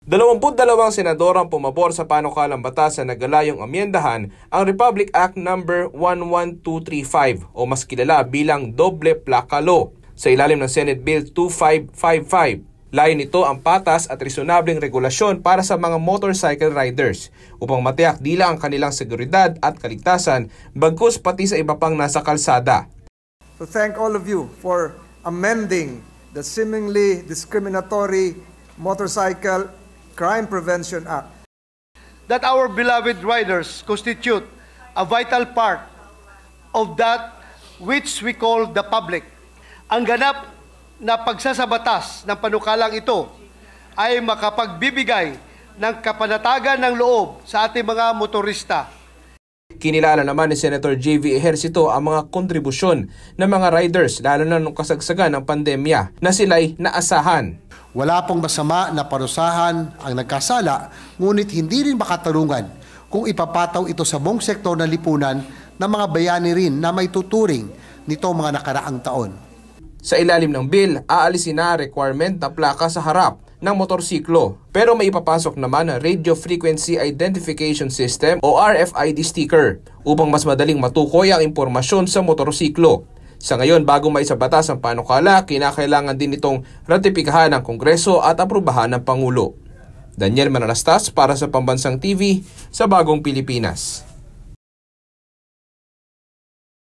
22 senador ang pumabor sa panukalang batas na nagalayong amyendahan ang Republic Act No. 11235 o mas kilala bilang Doble Plaka Law sa ilalim ng Senate Bill 2555. Layo nito ang patas at resonableng regulasyon para sa mga motorcycle riders upang matiyak di lang ang kanilang seguridad at kaligtasan bagkus pati sa iba pang nasa kalsada. To thank all of you for amending the seemingly discriminatory Motorcycle Crime Prevention Act. That our beloved riders constitute a vital part of that which we call the public. Ang ganap na pagsasabatas ng panukalang ito ay makapagbibigay ng kapanatagan ng loob sa ating mga motorista. Kinilala naman ni Senator JV Ejercito ang mga kontribusyon ng mga riders lalo na nung kasagsagan ng pandemya na sila'y naasahan. Wala pong masama na parusahan ang nagkasala, ngunit hindi rin makatarungan kung ipapataw ito sa buong sektor ng lipunan ng mga bayani rin na may tuturing nito mga nakaraang taon. Sa ilalim ng bill, aalisin na requirement na plaka sa harap ng motorsiklo. Pero may ipapasok naman ang Radio Frequency Identification System o RFID sticker upang mas madaling matukoy ang impormasyon sa motorsiklo. Sa ngayon, bago maisabatas ang panukala, kinakailangan din itong ratipikahan ng Kongreso at aprubahan ng Pangulo. Daniel Manalastas para sa Pambansang TV sa Bagong Pilipinas.